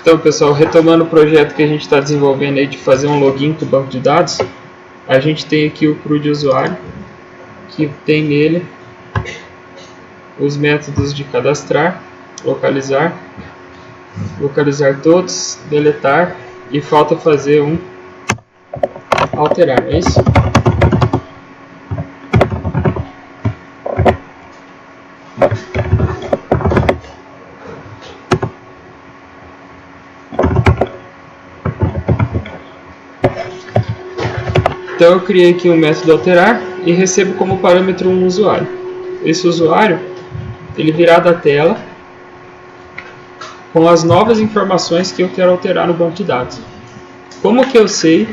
Então, pessoal, retomando o projeto que a gente está desenvolvendo aí de fazer um login para o banco de dados, a gente tem aqui o CRU de usuário, que tem nele os métodos de cadastrar, localizar todos, deletar, e falta fazer um alterar, é isso? Então eu criei aqui um método alterar e recebo como parâmetro um usuário. Esse usuário, ele virá da tela com as novas informações que eu quero alterar no banco de dados. Como que eu sei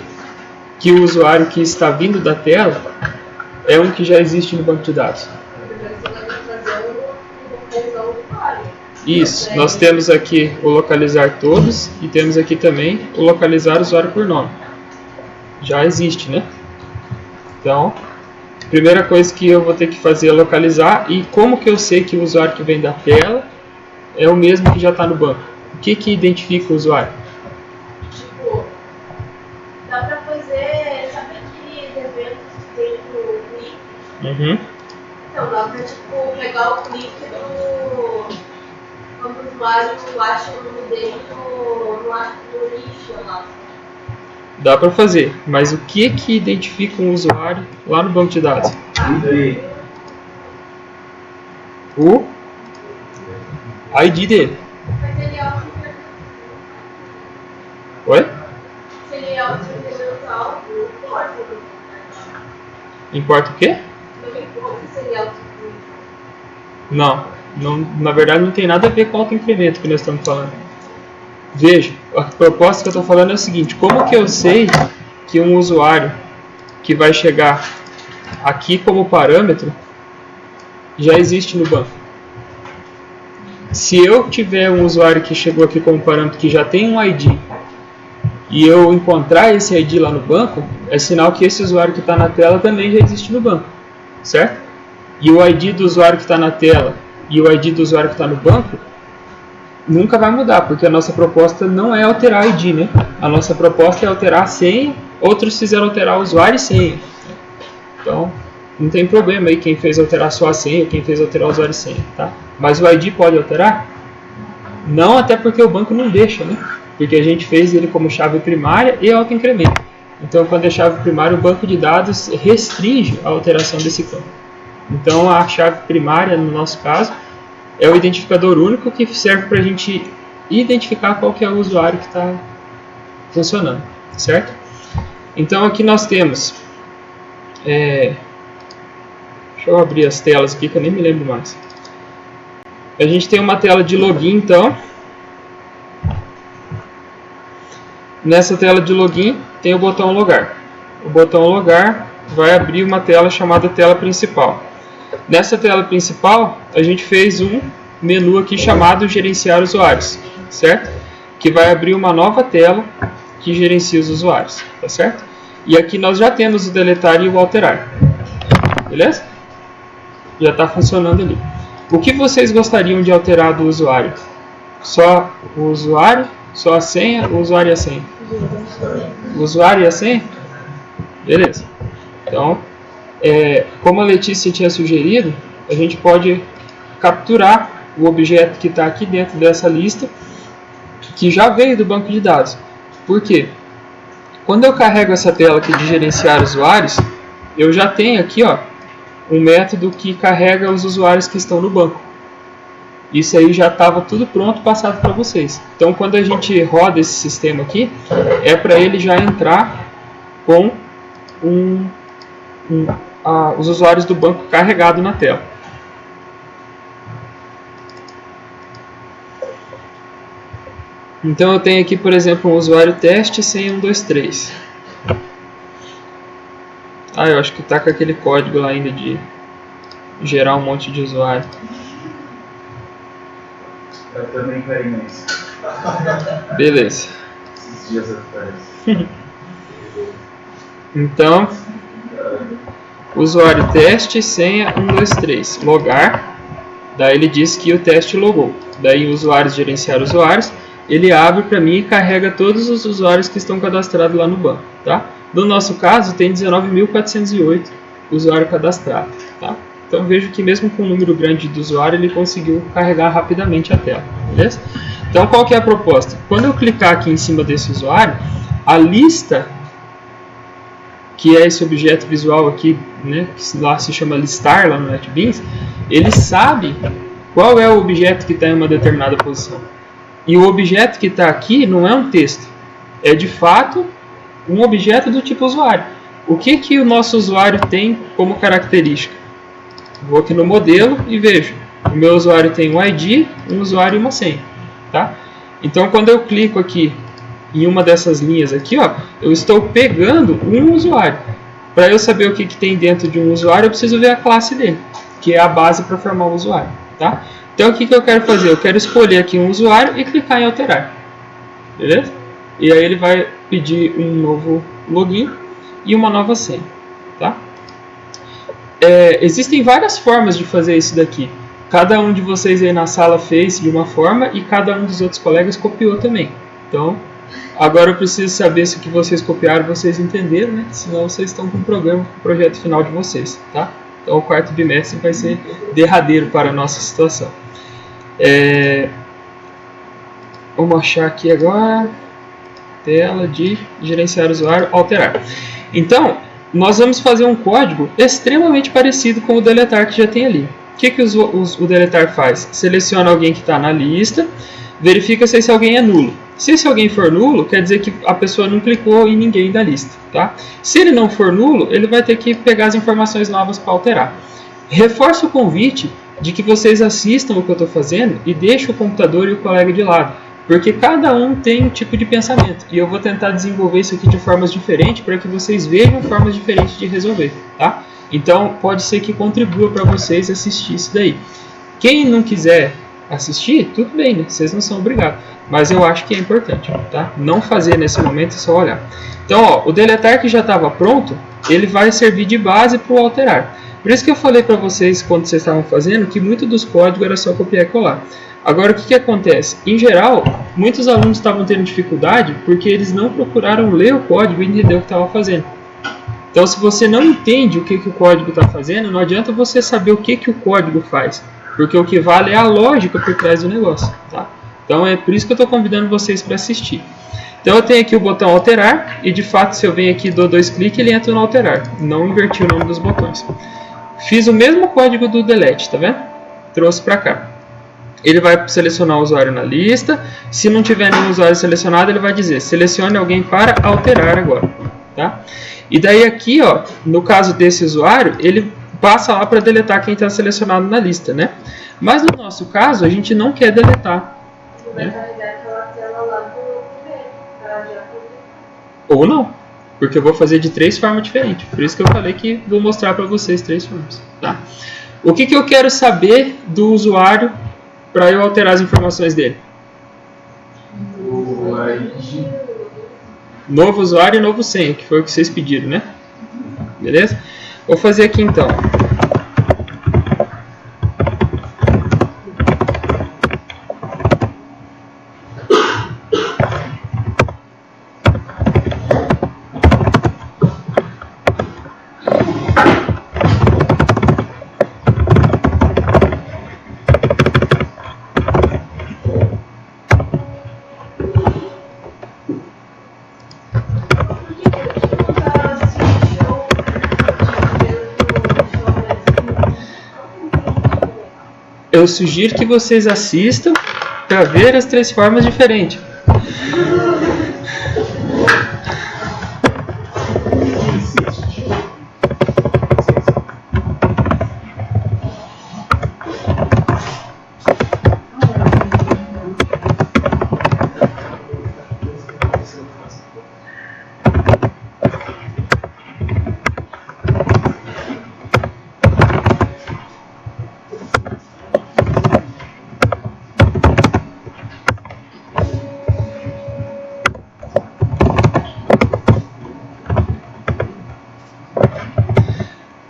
que o usuário que está vindo da tela é um que já existe no banco de dados? Isso, nós temos aqui o localizar todos e temos aqui também o localizar usuário por nome. Já existe, né? Então, a primeira coisa que eu vou ter que fazer é localizar. E como que eu sei que o usuário que vem da tela é o mesmo que já está no banco? O que que identifica o usuário? Tipo, dá pra fazer, sabe aqueles eventos que tem no clique? Uhum. Então, dá pra tipo, pegar o clique quando o usuário acha o nome dele no lixo lá. Dá para fazer, mas o que que identifica um usuário lá no banco de dados? O ID dele. Mas ele é auto-incremental. Oi? Se ele é auto-incremental, não importa. Importa o quê? Não importa se ele é auto-incremental. Não, na verdade não tem nada a ver com o autoincremento que nós estamos falando. Veja, a proposta que eu estou falando é o seguinte: como que eu sei que um usuário que vai chegar aqui como parâmetro já existe no banco? Se eu tiver um usuário que chegou aqui como parâmetro que já tem um ID e eu encontrar esse ID lá no banco, é sinal que esse usuário que está na tela também já existe no banco, certo? E o ID do usuário que está na tela e o ID do usuário que está no banco nunca vai mudar, porque a nossa proposta não é alterar ID, né? A nossa proposta é alterar a senha, outros fizeram alterar o usuário e senha. Então, não tem problema aí quem fez alterar só a senha, quem fez alterar o usuário e senha, tá? Mas o ID pode alterar? Não, até porque o banco não deixa, né? Porque a gente fez ele como chave primária e autoincremento. Então, quando é chave primária, o banco de dados restringe a alteração desse campo. Então, a chave primária, no nosso caso, é o identificador único que serve para a gente identificar qual que é o usuário que está funcionando, certo? Então aqui nós temos, deixa eu abrir as telas aqui que eu nem me lembro mais. A gente tem uma tela de login, então. Nessa tela de login tem o botão logar. O botão logar vai abrir uma tela chamada tela principal. Nessa tela principal, a gente fez um menu aqui chamado gerenciar usuários, certo? Que vai abrir uma nova tela que gerencia os usuários, tá certo? E aqui nós já temos o deletar e o alterar, beleza? Já está funcionando ali. O que vocês gostariam de alterar do usuário? Só o usuário, só a senha, o usuário e a senha? O usuário e a senha? Beleza. Então, como a Letícia tinha sugerido, a gente pode capturar o objeto que está aqui dentro dessa lista, que já veio do banco de dados. Por quê? Quando eu carrego essa tela aqui de gerenciar usuários, eu já tenho aqui um método que carrega os usuários que estão no banco. Isso aí já estava tudo pronto, passado para vocês. Então, quando a gente roda esse sistema aqui, é para ele já entrar com os usuários do banco carregado na tela. Então eu tenho aqui, por exemplo, um usuário teste senha 123. Eu acho que está com aquele código lá ainda de gerar um monte de usuário. Eu também caí nisso. Beleza. Esses dias atrás. Então, usuário teste senha 123, logar. Daí ele diz que o teste logou. Daí usuários gerenciar usuários. ele abre para mim e carrega todos os usuários que estão cadastrados lá no banco, tá? No nosso caso, tem 19.408 usuários cadastrados, tá? Então vejo que mesmo com um número grande de usuários, ele conseguiu carregar rapidamente a tela, beleza? Então qual que é a proposta? Quando eu clicar aqui em cima desse usuário, a lista, que é esse objeto visual aqui, né, que lá se chama listar, lá no NetBeans, ele sabe qual é o objeto que está em uma determinada posição. E o objeto que está aqui não é um texto, é de fato um objeto do tipo usuário. O que, que o nosso usuário tem como característica? Vou aqui no modelo e vejo. O meu usuário tem um ID, um usuário e uma senha. Tá? Então, quando eu clico aqui em uma dessas linhas aqui, ó, eu estou pegando um usuário. Para eu saber o que, que tem dentro de um usuário, eu preciso ver a classe dele, que é a base para formar o usuário. Tá? Então, o que, que eu quero fazer? Eu quero escolher aqui um usuário e clicar em alterar. Beleza? E aí ele vai pedir um novo login e uma nova senha. Tá? Existem várias formas de fazer isso daqui. Cada um de vocês aí na sala fez de uma forma e cada um dos outros colegas copiou também. Então, agora eu preciso saber se o que vocês copiaram vocês entenderam, né? Senão vocês estão com o programa, com o projeto final de vocês, tá? Então, o quarto bimestre vai ser derradeiro para a nossa situação. Vamos achar aqui agora, tela de gerenciar usuário, alterar. Então, nós vamos fazer um código extremamente parecido com o deletar que já tem ali. O que, que o deletar faz? Seleciona alguém que está na lista, verifica se esse alguém é nulo. Se esse alguém for nulo, quer dizer que a pessoa não clicou em ninguém da lista. Tá? Se ele não for nulo, ele vai ter que pegar as informações novas para alterar. Reforço o convite de que vocês assistam o que eu estou fazendo e deixem o computador e o colega de lado. Porque cada um tem um tipo de pensamento. E eu vou tentar desenvolver isso aqui de formas diferentes para que vocês vejam formas diferentes de resolver. Tá? Então, pode ser que contribua para vocês assistir isso daí. Quem não quiser assistir, tudo bem, né? Vocês não são obrigados. Mas eu acho que é importante. Tá? Não fazer nesse momento, é só olhar. Então, ó, o deletar que já estava pronto, ele vai servir de base para o alterar. Por isso que eu falei para vocês, quando vocês estavam fazendo, que muito dos códigos era só copiar e colar. Agora, o que acontece? Em geral, muitos alunos estavam tendo dificuldade porque eles não procuraram ler o código e entender o que estava fazendo. Então, se você não entende o que o código está fazendo, não adianta você saber o que o código faz. Porque o que vale é a lógica por trás do negócio. Tá? Então, é por isso que eu estou convidando vocês para assistir. Então, eu tenho aqui o botão alterar. E, de fato, se eu venho aqui e dou 2 cliques, ele entra no alterar. Não inverti o nome dos botões. Fiz o mesmo código do delete, tá vendo? Trouxe para cá. Ele vai selecionar o usuário na lista. Se não tiver nenhum usuário selecionado, ele vai dizer: selecione alguém para alterar agora. Tá? E daí aqui, ó, no caso desse usuário, ele passa lá para deletar quem está selecionado na lista, né? Mas no nosso caso, a gente não quer deletar. Né? Ou não, porque eu vou fazer de 3 formas diferentes. Por isso que eu falei que vou mostrar para vocês 3 formas. Tá? O que eu quero saber do usuário para eu alterar as informações dele? Novo usuário e novo senha, que foi o que vocês pediram, né? Beleza? Vou fazer aqui então. Eu sugiro que vocês assistam para ver as 3 formas diferentes.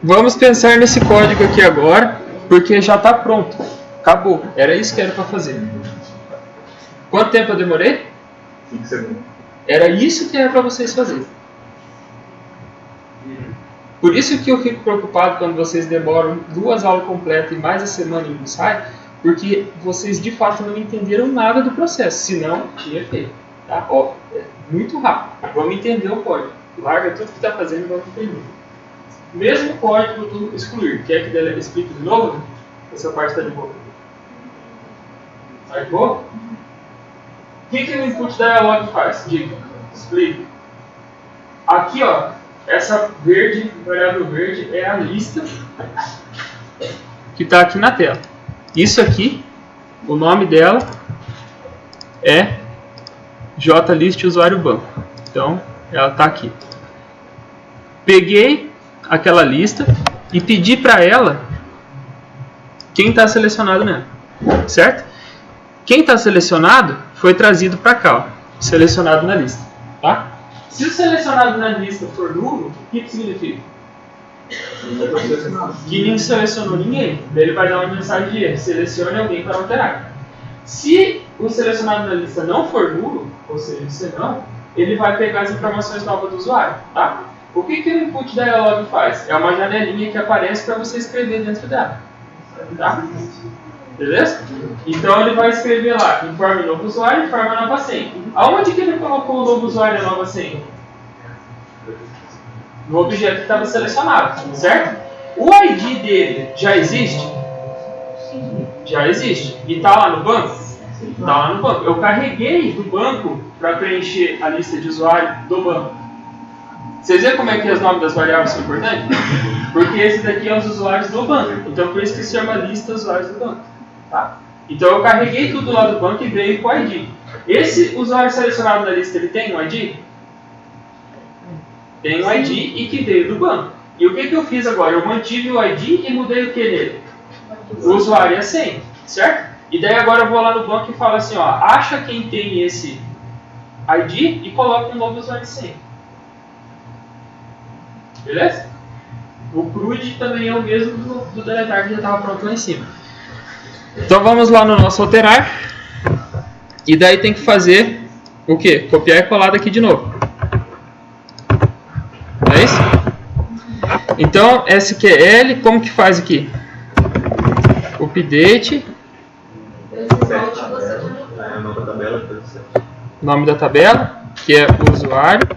Vamos pensar nesse código aqui agora, porque já está pronto. Acabou. Era isso que era para fazer. Quanto tempo eu demorei? 5 segundos. Era isso que era para vocês fazerem. Por isso que eu fico preocupado quando vocês demoram 2 aulas completas e mais a semana em ensaio, porque vocês de fato não entenderam nada do processo, senão tinha feito. Tá? Ó, é muito rápido. Vamos entender o código. Larga tudo que está fazendo e vamos entender. Mesmo código do excluir. Quer que eu explique de novo? Essa parte está de boa. Tá de boa? O que o input dialog faz? Diga. Explica. Aqui, ó, essa verde, variável verde, é a lista que está aqui na tela. Isso aqui, o nome dela é JList usuário banco. Então, ela está aqui. Peguei aquela lista e pedi para ela quem está selecionado nela, certo? Quem está selecionado foi trazido para cá, ó, selecionado na lista, tá? Se o selecionado na lista for nulo, o que significa? Que não selecionou ninguém. Daí ele vai dar uma mensagem de erro, selecione alguém para alterar. Se o selecionado na lista não for nulo, ou seja, se não, ele vai pegar as informações novas do usuário, tá? O que o input dialog faz? É uma janelinha que aparece para você escrever dentro dela, tá? Beleza? Então ele vai escrever lá, informe novo usuário, informe a nova senha. Aonde que ele colocou o novo usuário e a nova senha? No objeto que estava selecionado, certo? O ID dele já existe? Já existe. E está lá no banco? Está lá no banco. Eu carreguei do banco para preencher a lista de usuário do banco. Vocês viram como é que os nomes das variáveis são importantes? Porque esse daqui é os usuários do banco. Então por isso que se chama lista usuários do banco. Tá? Então eu carreguei tudo lá do banco e veio com o ID. Esse usuário selecionado na lista, ele tem um ID? Tem um ID e que veio do banco. E o que eu fiz agora? Eu mantive o ID e mudei o que nele? O usuário e a senha, certo? E daí agora eu vou lá no banco e falo assim, ó, acha quem tem esse ID e coloca um novo usuário e senha. Beleza? O CRUD também é o mesmo do deletar que já estava pronto lá em cima. Então vamos lá no nosso alterar. E daí tem que fazer o que? Copiar e colar daqui de novo. Não é isso? Então SQL, como que faz aqui? Update. Nome da tabela, que é o usuário.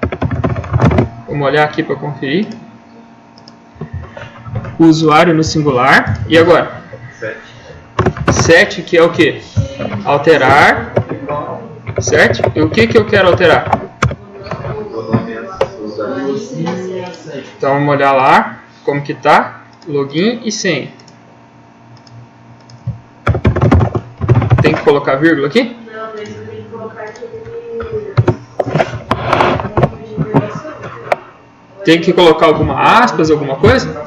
Vamos olhar aqui para conferir. O usuário no singular. E agora? 7, que é o que? Alterar. Certo? E o que eu quero alterar? Então vamos olhar lá como que tá. Login e senha. Tem que colocar vírgula aqui? Não, tem que colocar aquele... Tem que colocar alguma aspas, alguma coisa?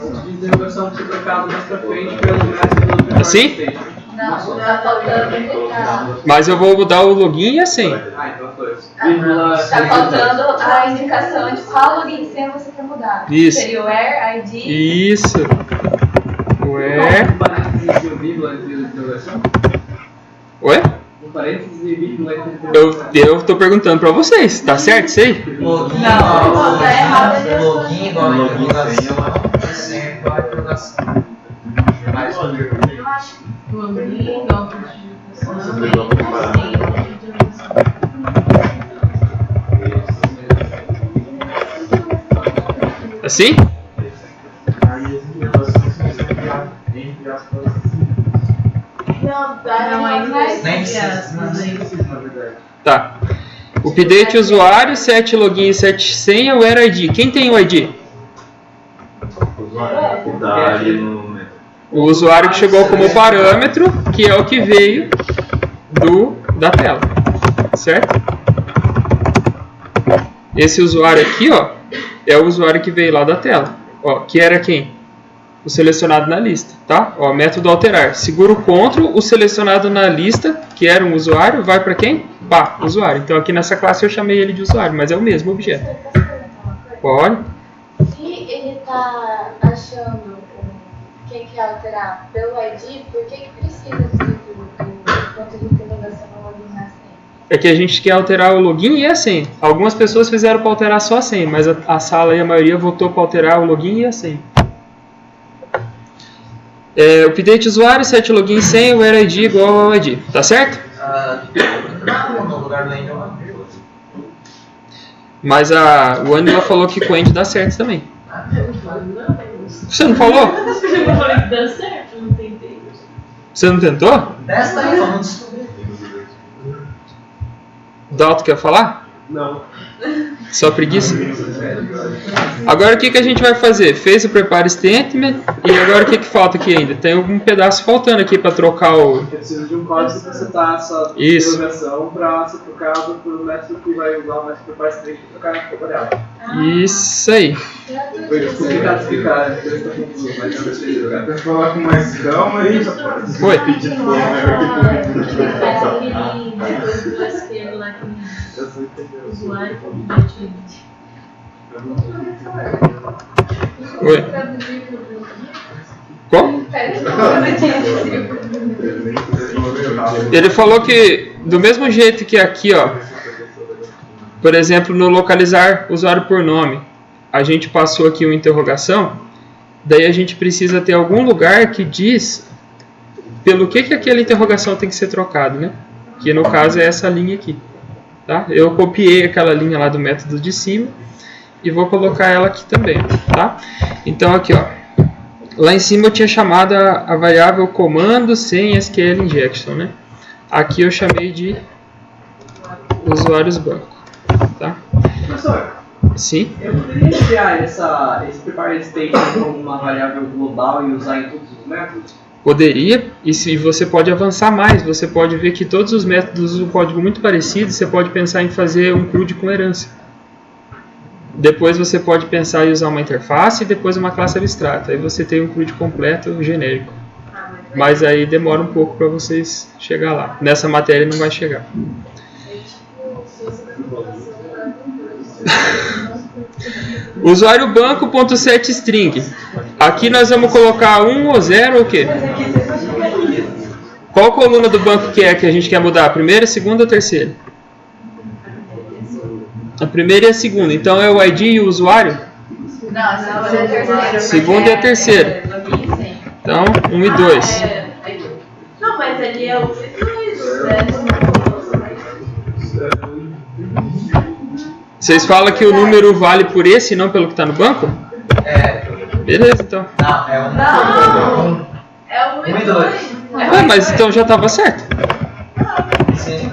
Assim? Não, tá faltando... Mas eu vou mudar o login e a senha. Tá faltando a indicação de qual login e senha você quer mudar. Isso. Seria o where, ID. Isso. Where? Oi? Eu tô perguntando pra vocês, tá certo isso aí? Login Não, tá errado. login igual a interrogação, senha igual a interrogação. Mais uma vírgula. Eu acho que Login, igual Assim? não, tá Não, aí vai Nem ser. Tá. Update usuário, 7 login e 7 senha, where ID. Quem tem o ID? O usuário que chegou como parâmetro, que é o que veio da tela. Certo? Esse usuário aqui, ó, é o usuário que veio lá da tela. Ó, que era quem? O selecionado na lista, tá? Ó, método alterar. Segura o CTRL, o selecionado na lista, que era um usuário, vai para quem? Pá, usuário. Então aqui nessa classe eu chamei ele de usuário, mas é o mesmo objeto. Pode? Se ele tá achando quem quer alterar pelo ID, por que precisa do ponto de interrogação no login na senha? é que a gente quer alterar o login e a senha. Algumas pessoas fizeram para alterar só a senha, mas a sala e a maioria votou para alterar o login e a senha. Update usuário, set login e senha, where ID igual ao ID. Tá certo? No lugar do Angel. Mas o Angela falou que com o Andy dá certo também. Você não falou? Eu falei que dá certo, não tentei. Você não tentou? Testa aí, vamos descobrir. Dalton quer falar? Não. Só preguiça? Agora o que a gente vai fazer? Fez o prepare statement e agora o que falta aqui ainda? Tem algum pedaço faltando aqui para trocar o... Eu preciso de um código para setar essa interrogação para ser trocado por um método que vai usar o método prepare statement para trocar a dela. Isso aí. Foi complicado explicar, mas eu gostei de jogar. Tem que falar com mais calma aí, rapaz. Foi. Aquele depois do SQL lá que o usuário Oi. Como? Ele falou que do mesmo jeito que aqui, ó, por exemplo, no localizar usuário por nome, a gente passou aqui uma interrogação, daí a gente precisa ter algum lugar que diz pelo que aquela interrogação tem que ser trocada, né? Que no caso é essa linha aqui, tá? Eu copiei aquela linha lá do método de cima e vou colocar ela aqui também, tá? Então aqui, ó, lá em cima eu tinha chamado a variável comando sem SQL injection, né? Aqui eu chamei de usuários banco, tá? Professor, sim? eu poderia criar esse prepare statement como uma variável global e usar em todos os métodos? Poderia, e se você pode avançar mais, você pode ver que todos os métodos usam um código muito parecido, você pode pensar em fazer um CRUD com herança. Depois você pode pensar em usar uma interface e depois uma classe abstrata. Aí você tem um CRUD completo genérico. Mas aí demora um pouco para vocês chegar lá. Nessa matéria não vai chegar. Usuário banco.set string. Aqui nós vamos colocar 1 ou 0 ou o quê? Qual coluna do banco que é que a gente quer mudar? A primeira, a segunda ou a terceira? A primeira e a segunda. Então é o ID e o usuário? Não, a segunda é a terceira. Segunda e a terceira. Então, 1 e 2. Não, mas ali é o Vocês falam que o número vale por esse e não pelo que está no banco? É. Beleza, então. Não, é um. Não. É o 1 e 2. Mas então já estava certo. Sim.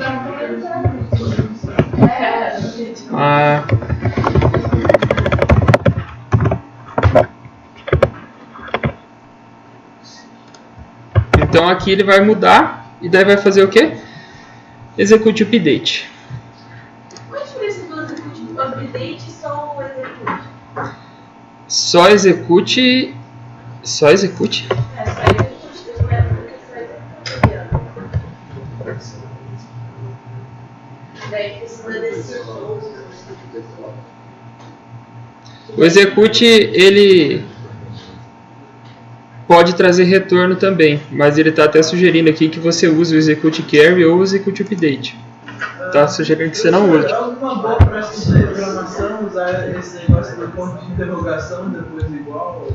Ah. Então aqui ele vai mudar e daí vai fazer o quê? Execute update. Qual a diferença do update e só o execute? Só execute. Só execute? É só execute do método que você vai fazer. Daí precisa desse. O execute ele pode trazer retorno também, mas ele está até sugerindo aqui que você use o execute carry ou o execute update. Está sugerindo que você não use. É uma boa prática de programação usar esse negócio do ponto de interrogação depois igual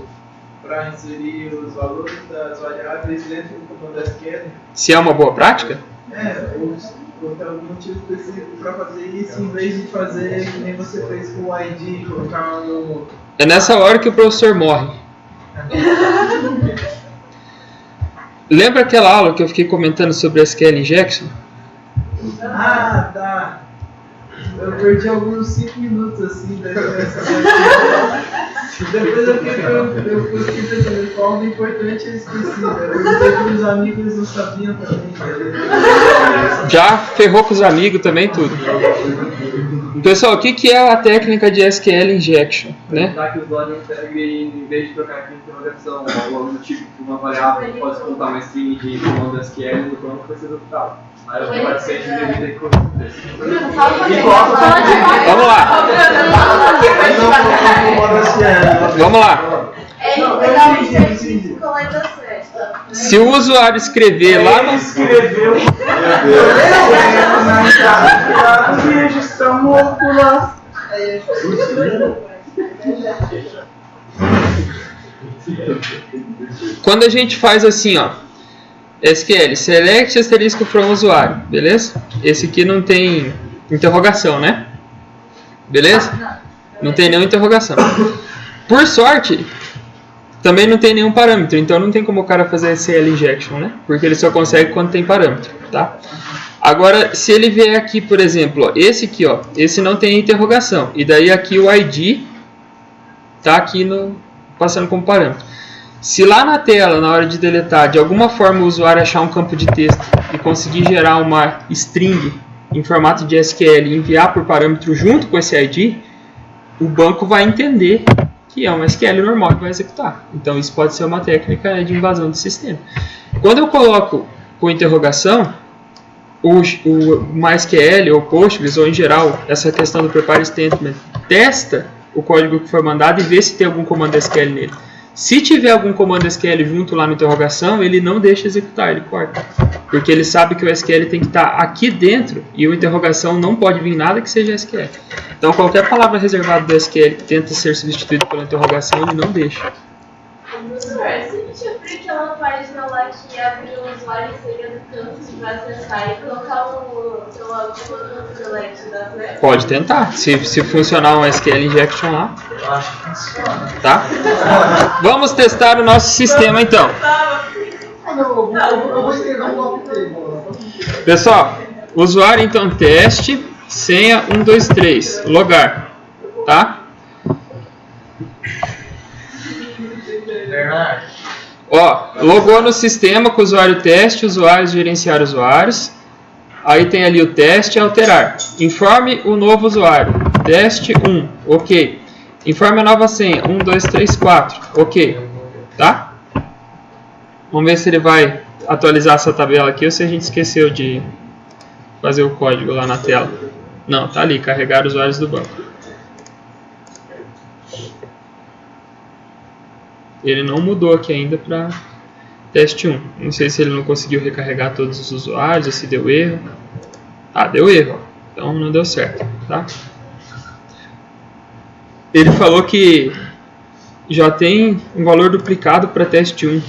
para inserir os valores das variáveis dentro do comando SQL. Se é uma boa prática? Ou tem algum motivo específico para fazer isso em vez de fazer que nem você fez com o ID, colocar no... É nessa hora que o professor morre. Lembra aquela aula que eu fiquei comentando sobre SQL Injection? Ah, tá. Eu perdi alguns 5 minutos assim dessa. Depois eu fiquei pensando, qual é importante eu esqueci. Eu perguntei para os amigos, eles não sabiam também. Já ferrou com os amigos também, tudo. Pessoal, o que é a técnica de SQL Injection? Né? Que os donos integrem, em vez de trocar aqui interrogação, algo do tipo de uma variável que pode contar uma string de comando SQL no banco vai ser adaptado. Aí o prepare statement deve ter que Vamos lá. Vamos lá. É legal certinho com a letra certa. Se o usuário escrever lá no... Cuidado que a gente tá morto lá. Quando a gente faz assim, ó, SQL, select asterisco from usuário, beleza? Esse aqui não tem interrogação, né? Beleza? Não tem nenhuma interrogação. Por sorte, também não tem nenhum parâmetro, então não tem como o cara fazer SQL injection, né? Porque ele só consegue quando tem parâmetro, tá? Agora, se ele vier aqui, por exemplo, ó, esse aqui, ó, esse não tem interrogação, e daí aqui o ID tá aqui no, passando como parâmetro. Se lá na tela, na hora de deletar, de alguma forma o usuário achar um campo de texto e conseguir gerar uma string em formato de SQL e enviar por parâmetro junto com esse ID, o banco vai entender que é um SQL normal e vai executar. Então isso pode ser uma técnica, né, de invasão do sistema. Quando eu coloco com interrogação, o MySQL ou Postgres, ou em geral, essa questão do prepare statement, testa o código que foi mandado e vê se tem algum comando SQL nele. Se tiver algum comando SQL junto lá na interrogação, ele não deixa executar, ele corta. Porque ele sabe que o SQL tem que estar aqui dentro e a interrogação não pode vir nada que seja SQL. Então qualquer palavra reservada do SQL que tenta ser substituída pela interrogação, ele não deixa. Professor, se a gente abrir aquela página lá que abre o usuário e seria do campo para acessar e colocar o comando select da flecha? Pode tentar. Se funcionar um SQL injection lá. Eu acho que funciona. Tá? Vamos testar o nosso sistema então. Pessoal, usuário então teste, senha 123, logar. Tá? Bernardo. Ó, logou no sistema com o usuário teste, usuários, gerenciar usuários. Aí tem ali o teste, alterar. Informe o novo usuário. Teste 1, ok. Informe a nova senha, 1, 2, 3, 4, ok. Tá? Vamos ver se ele vai atualizar essa tabela aqui ou se a gente esqueceu de fazer o código lá na tela. Não, tá ali, carregar usuários do banco. Ele não mudou aqui ainda para teste 1. Não sei se ele não conseguiu recarregar todos os usuários ou se deu erro. Ah, deu erro. Então não deu certo. Tá? Ele falou que já tem um valor duplicado para teste 1.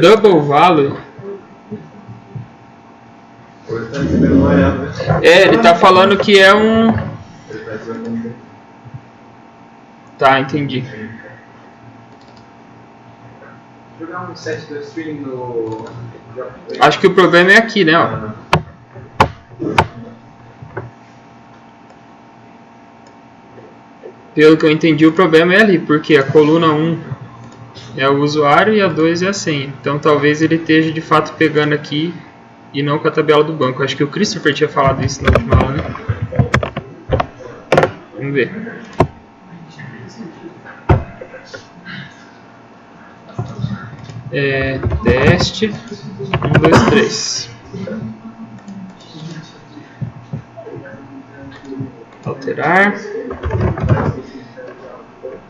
Double value. É, ele está falando que é um... Tá, entendi. Jogar um set do string no... Acho que o problema é aqui, né? Ó. Pelo que eu entendi, o problema é ali, porque a coluna 1 é o usuário e a 2 é a senha. Então talvez ele esteja de fato pegando aqui e não com a tabela do banco. Acho que o Christopher tinha falado isso na última aula, né? Vamos ver. Teste 1, 2, 3. Alterar.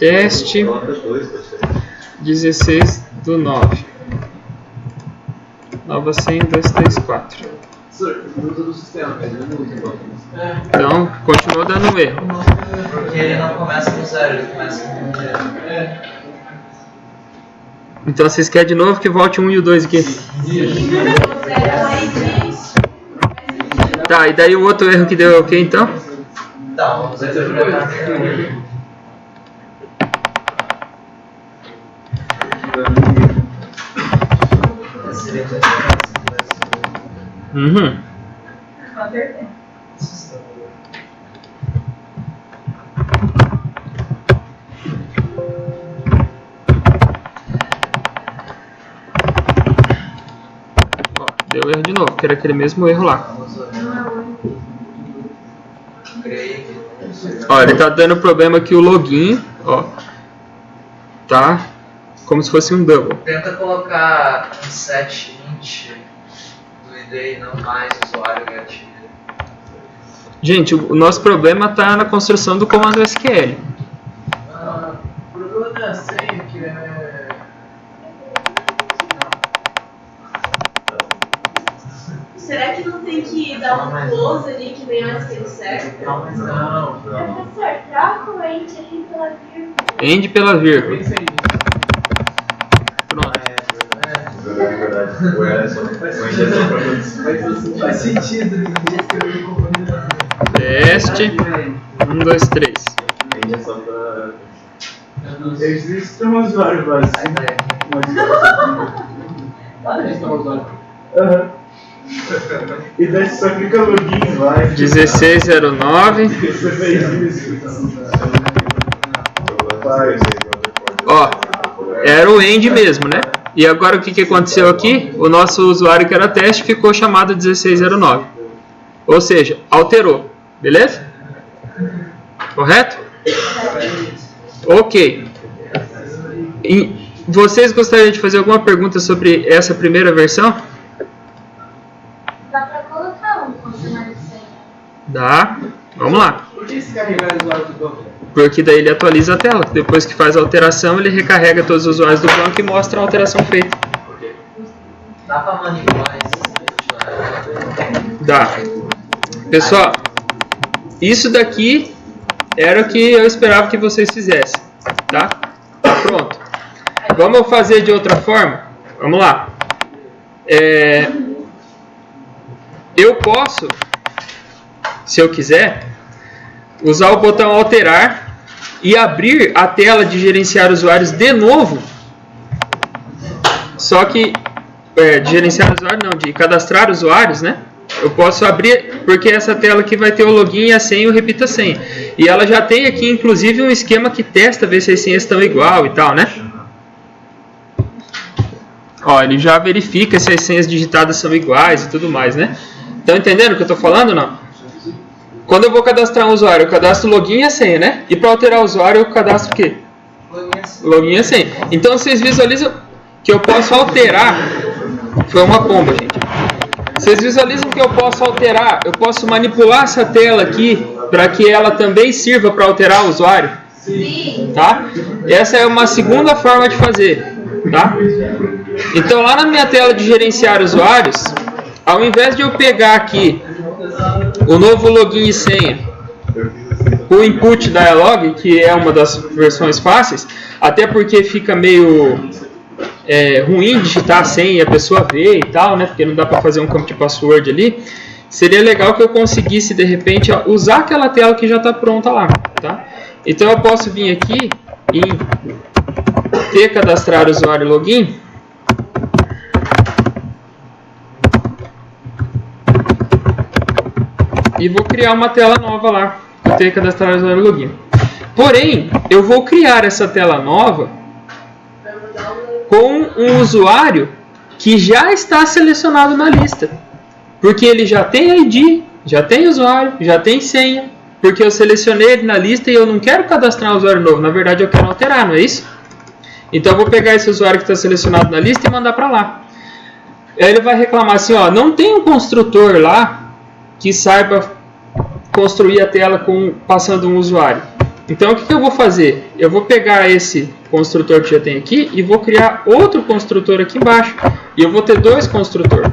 Teste 16/9. Nova senha 2, 3, 4. Usa do sistema, ele não usa o banco. Então, continuou dando erro. Porque ele não começa no 0, ele começa com 1. Então vocês querem de novo que volte o 1 e o 2 aqui? Tá, e daí o outro erro que deu é o que então? Tá, vamos interpretar. Uhum. Ó, deu erro de novo, que era aquele mesmo erro lá. Ó, ele tá dando problema aqui o login, ó. Tá como se fosse um double. Tenta colocar um set int do ID e não mais usuário gatilho. Gente, o nosso problema tá na construção do comando SQL. O problema não é a senha, que é... Será que não tem que dar um close ali que nem o skin certo? Não. Professor, troca o end ali pela vírgula. End pela vírgula. Pensa nisso. Pronto. É verdade. O é só pra Faz sentido ele escrever com o Teste. 1, 2, 3. é só pra. Existe um usuário básico. E daí só clica login lá. 1609. Você fez isso. Ó, era o end mesmo, né? E agora o que aconteceu aqui? O nosso usuário que era teste ficou chamado 1609. Ou seja, alterou. Beleza? Correto? Ok. E vocês gostariam de fazer alguma pergunta sobre essa primeira versão? Dá pra colocar um funcionário de senha. Dá. Vamos lá. Por que se carregar o usuário do banco? Porque daí ele atualiza a tela. Depois que faz a alteração, ele recarrega todos os usuários do banco e mostra a alteração feita. Dá pra manipular esses Dá. Pessoal, isso daqui era o que eu esperava que vocês fizessem. Tá? Tá pronto. Vamos fazer de outra forma? Vamos lá. Eu posso, se eu quiser, usar o botão alterar e abrir a tela de gerenciar usuários de novo. Só que, de gerenciar usuários não, de cadastrar usuários, né? Eu posso abrir, porque essa tela aqui vai ter o login, a senha e o repita senha. E ela já tem aqui, inclusive, um esquema que testa, ver se as senhas estão igual e tal, né? Ó, ele já verifica se as senhas digitadas são iguais e tudo mais, né? Estão entendendo o que eu estou falando ou não? Quando eu vou cadastrar um usuário, eu cadastro o login e a senha, né? E para alterar o usuário, eu cadastro o quê? Login e a senha. Então, vocês visualizam que eu posso alterar... Foi uma pomba, gente. Vocês visualizam que eu posso alterar, eu posso manipular essa tela aqui para que ela também sirva para alterar o usuário? Sim. Tá? Essa é uma segunda forma de fazer, tá? Então lá na minha tela de gerenciar usuários, ao invés de eu pegar aqui o novo login e senha, o input dialog, que é uma das versões fáceis, até porque fica meio ruim digitar a senha e a pessoa ver e tal, né? Porque não dá para fazer um campo de password ali. Seria legal que eu conseguisse de repente usar aquela tela que já está pronta lá, tá? Então eu posso vir aqui em cadastrar usuário e login. E vou criar uma tela nova lá. Eu tenho que cadastrar usuário e login. Porém, eu vou criar essa tela nova com um usuário que já está selecionado na lista. Porque ele já tem ID, já tem usuário, já tem senha. Porque eu selecionei ele na lista e eu não quero cadastrar um usuário novo. Na verdade, eu quero alterar, não é isso? Então, eu vou pegar esse usuário que está selecionado na lista e mandar para lá. Aí ele vai reclamar assim, ó, não tem um construtor lá que saiba construir a tela passando um usuário. Então, o que eu vou fazer? Eu vou pegar esse construtor que já tem aqui e vou criar outro construtor aqui embaixo. E eu vou ter dois construtores.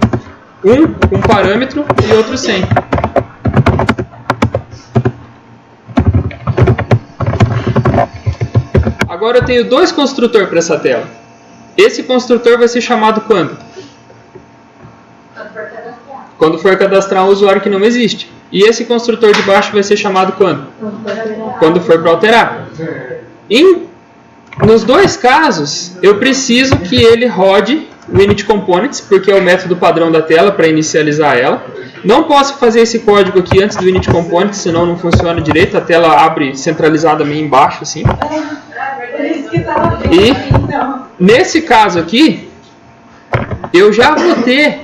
Um com parâmetro e outro sem. Agora eu tenho dois construtores para essa tela. Esse construtor vai ser chamado quando? Quando for cadastrar um usuário que não existe. E esse construtor de baixo vai ser chamado quando? Quando for para alterar. Nos dois casos, eu preciso que ele rode o init components, porque é o método padrão da tela para inicializar ela. Não posso fazer esse código aqui antes do init components, senão não funciona direito. A tela abre centralizada meio embaixo, assim. E nesse caso aqui, eu já vou ter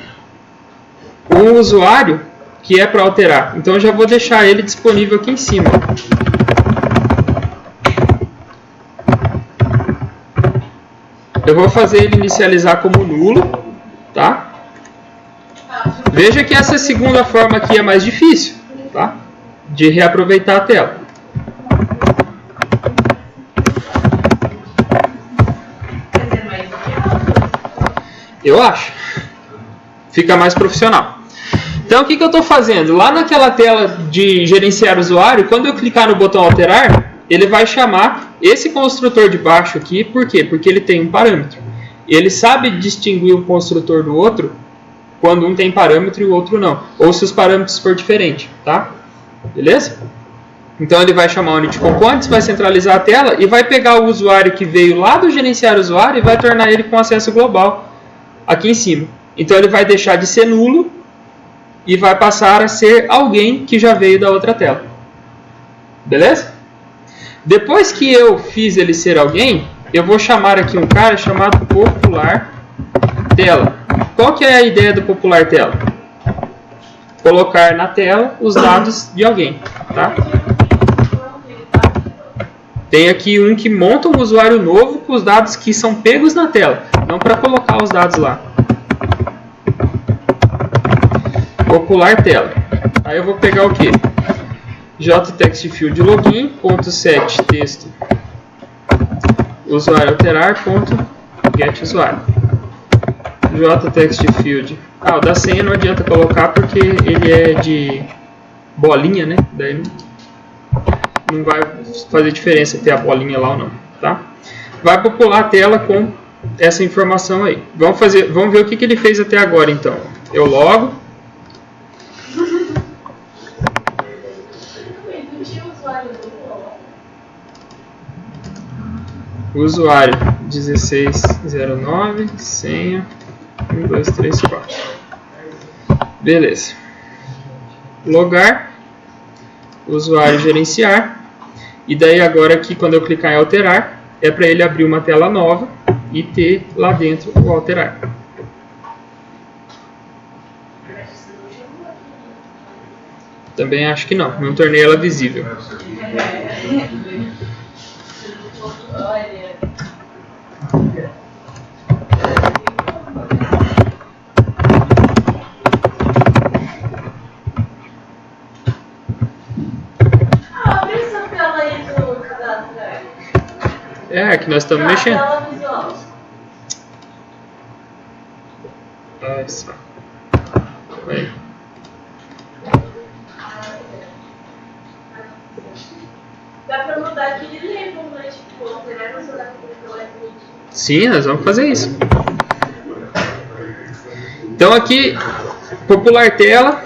um usuário que é para alterar. Então eu já vou deixar ele disponível aqui em cima. Eu vou fazer ele inicializar como nulo, tá? Veja que essa segunda forma aqui é mais difícil, tá? De reaproveitar a tela. Eu acho. Fica mais profissional. Então o que eu estou fazendo? Lá naquela tela de gerenciar usuário, quando eu clicar no botão alterar, ele vai chamar esse construtor de baixo aqui. Por quê? Porque ele tem um parâmetro. Ele sabe distinguir um construtor do outro quando um tem parâmetro e o outro não. Ou se os parâmetros for diferentes, tá? Beleza? Então ele vai chamar o Unity Components, vai centralizar a tela e vai pegar o usuário que veio lá do gerenciar usuário e vai tornar ele com acesso global aqui em cima. Então ele vai deixar de ser nulo e vai passar a ser alguém que já veio da outra tela. Beleza? Depois que eu fiz ele ser alguém, eu vou chamar aqui um cara chamado popular tela. Qual que é a ideia do popular tela? Colocar na tela os dados de alguém, tá? Tem aqui um que monta um usuário novo com os dados que são pegos na tela, não para colocar os dados lá. Popular tela. Aí eu vou pegar o que? jtextfield login, .set texto usuário alterar, .get usuário. jtextfield. O da senha não adianta colocar porque ele é de bolinha, né? Daí não vai fazer diferença ter a bolinha lá ou não, tá? Vai popular a tela com essa informação aí. Vamos ver o que ele fez até agora, então. Eu logo. Usuário 1609, senha 1234. Beleza. Logar, usuário gerenciar. E daí agora aqui quando eu clicar em alterar, é para ele abrir uma tela nova e ter lá dentro o alterar. Também acho que não tornei ela visível. Abre essa tela aí do cadastro. É, que nós estamos mexendo. Tela visual. Olha só. Aí. Dá pra mudar aquele label, né? Tipo, alterar no celular pela Unity. Sim, nós vamos fazer isso. Então aqui, popular tela,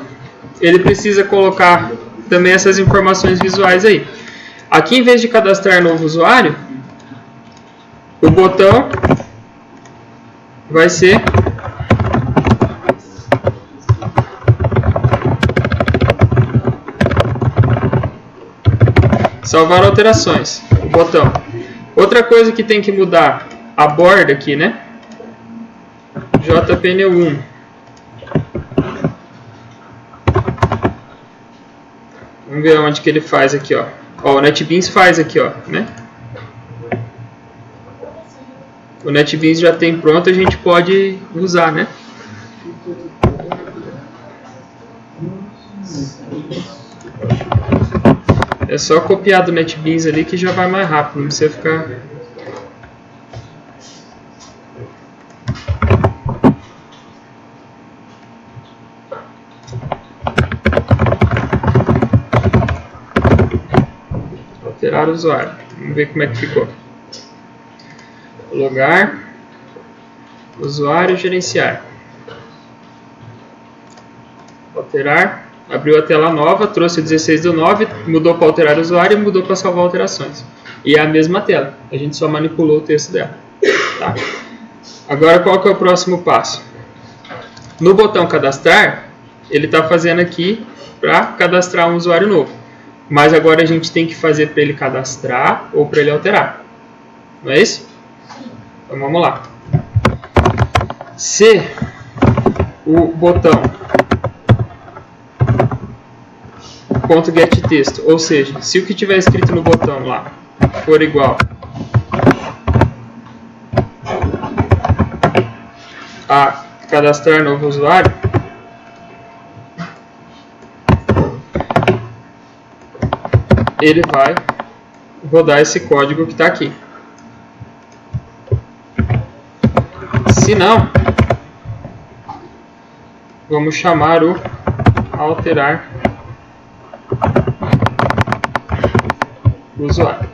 ele precisa colocar também essas informações visuais aí. Aqui, em vez de cadastrar novo usuário, o botão vai ser salvar alterações, o botão. Outra coisa que tem que mudar, a borda aqui, né? JPNU1. Vamos ver onde que ele faz aqui, ó. Ó, o NetBeans faz aqui, ó, né? O NetBeans já tem pronto, a gente pode usar, né? É só copiar do NetBeans ali que já vai mais rápido, não precisa ficar... Alterar o usuário. Vamos ver como é que ficou. Logar, usuário, gerenciar. Alterar. Abriu a tela nova, trouxe 16/9, mudou para alterar o usuário e mudou para salvar alterações. E é a mesma tela, a gente só manipulou o texto dela. Tá? Agora qual que é o próximo passo? No botão cadastrar, ele está fazendo aqui para cadastrar um usuário novo. Mas agora a gente tem que fazer para ele cadastrar ou para ele alterar. Não é isso? Então vamos lá. Se o botão .getTexto, ou seja, se o que tiver escrito no botão lá for igual a cadastrar novo usuário, ele vai rodar esse código que está aqui. Se não, vamos chamar o alterar o usuário.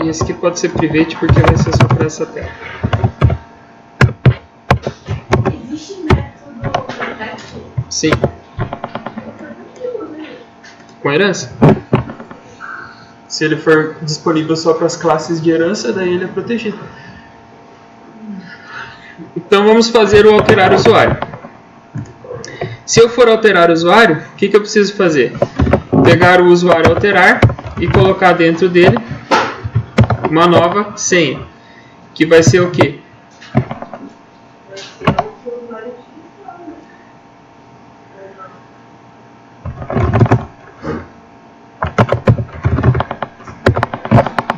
E esse aqui pode ser private porque vai ser só para essa tela. Existe método protect? Sim. Com herança. Se ele for disponível só para as classes de herança, daí ele é protegido. Então vamos fazer o alterar usuário. Se eu for alterar o usuário, o que eu preciso fazer? Pegar o usuário alterar e colocar dentro dele uma nova senha. Que vai ser o quê?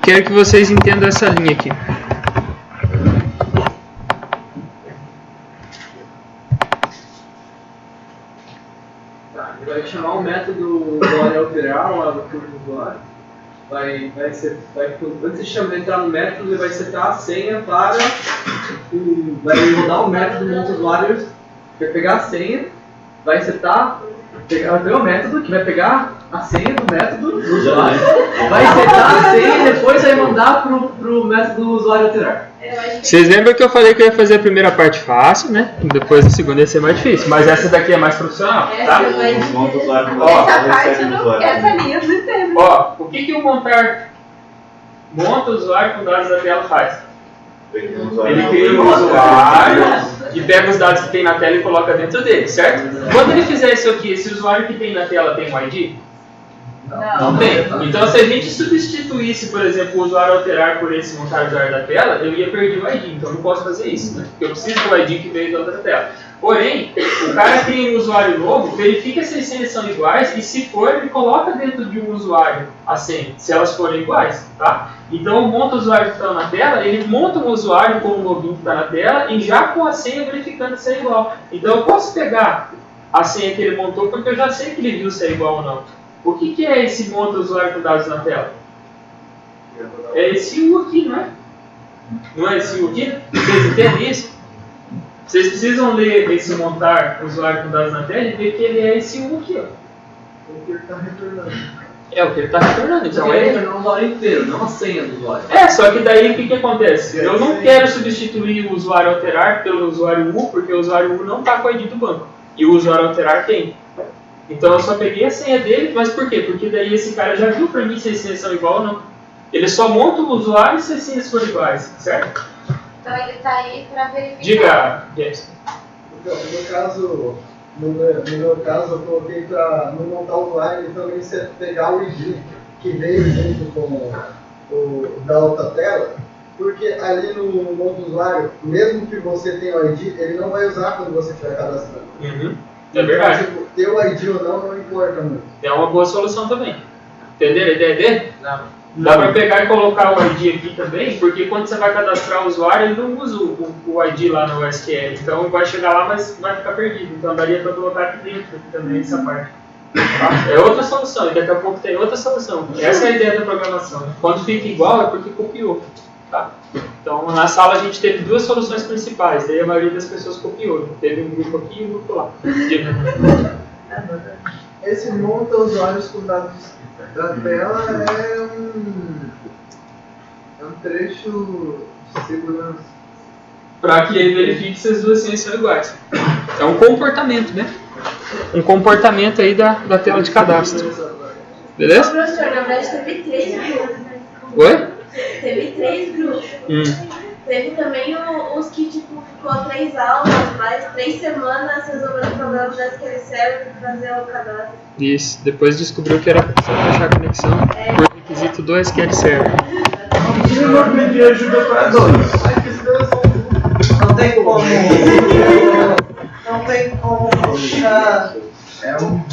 Quero que vocês entendam essa linha aqui. Tá, ele vai chamar um método usuário alterar lá no curso do usuário. Antes de entrar no método, ele vai setar a senha para vai rodar o método monta usuários, vai pegar a senha, vai setar, vai pegar o método que vai pegar a senha do método do usuário, vai setar a senha e depois vai mandar pro método do usuário alterar. Vocês lembram que eu falei que eu ia fazer a primeira parte fácil, né? Depois a segunda ia ser mais difícil. Mas essa daqui é mais profissional, tá? Essa parte eu não, essa linha eu não entendo. Ó, o que o monta o usuário com dados da tela faz? Ele cria um usuário e pega os dados que tem na tela e coloca dentro dele, certo? Quando ele fizer isso aqui, esse usuário que tem na tela tem um ID? Não tem. Então, se a gente substituísse, por exemplo, o usuário alterar por esse montar usuário da tela, eu ia perder o ID. Então, eu não posso fazer isso, né? Porque eu preciso do ID que veio da outra tela. Porém, o cara cria um usuário novo, verifica se as senhas são iguais e, se for, ele coloca dentro de um usuário a senha, se elas forem iguais, tá? Então, monta o usuário que está na tela, ele monta um usuário com o login que está na tela e já com a senha verificando se é igual. Então, eu posso pegar a senha que ele montou porque eu já sei que ele viu se é igual ou não. O que é esse monta usuário com dados na tela? É esse U aqui, não é? Não é esse U aqui? Vocês entendem isso? Vocês precisam ler esse montar usuário com dados na tela e ver que ele é esse U aqui, ó. O que ele está retornando. É o que ele está retornando. Então ele retornou o usuário inteiro, não a senha do usuário. É, só que daí o que acontece? Eu não quero substituir o usuário alterar pelo usuário U, porque o usuário U não está com o ID do banco. E o usuário alterar tem. Então eu só peguei a senha dele, mas por quê? Porque daí esse cara já viu pra mim se as senhas são iguais ou não. Ele só monta o usuário se as senhas forem iguais, certo? Então ele tá aí pra verificar. Diga, James. Então, no meu caso, eu coloquei para não montar o usuário, então ele pegar o ID que veio junto com o da outra tela, porque ali no monta usuário, mesmo que você tenha o ID, ele não vai usar quando você estiver cadastrando. Uhum. É verdade. Então, tipo, ter o ID ou não importa muito. É uma boa solução também. Entenderam a ideia dele? Não. Dá pra pegar e colocar o ID aqui também, porque quando você vai cadastrar o usuário, ele não usa o ID lá no SQL. Então vai chegar lá, mas vai ficar perdido. Então daria pra colocar aqui dentro também essa parte. Tá? É outra solução, e daqui a pouco tem outra solução. Essa é a ideia da programação. Né? Quando fica igual é porque copiou. Tá? Então na sala a gente teve duas soluções principais, daí a maioria das pessoas copiou. Teve um grupo aqui e um grupo lá. Esse monta usuários com dados da tela é um trecho de segurança. Para que ele verifique se as duas senhas são iguais. É um comportamento, né? Um comportamento aí da tela de cadastro. Beleza? Professor, na verdade teve 3 grupos. Oi? Teve 3 grupos. Teve também os que tipo, ficou 3 aulas, mais 3 semanas resolvendo problemas da SQL Server para fazer o cadastro. Isso. Depois descobriu que era só fechar a conexão por requisito do SQL Server. Eu não pedi ajuda para dois. Não tem como. Não tem como puxar. É um.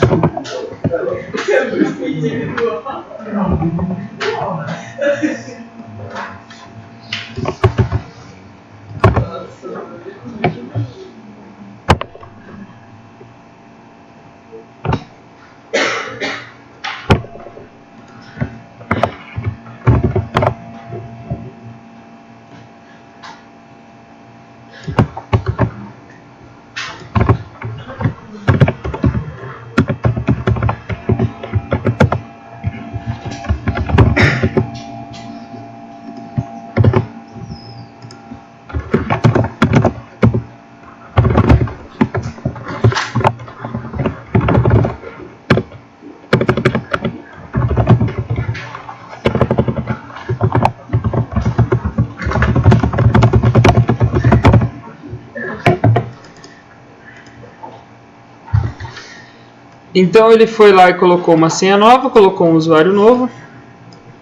Então ele foi lá e colocou uma senha nova, colocou um usuário novo.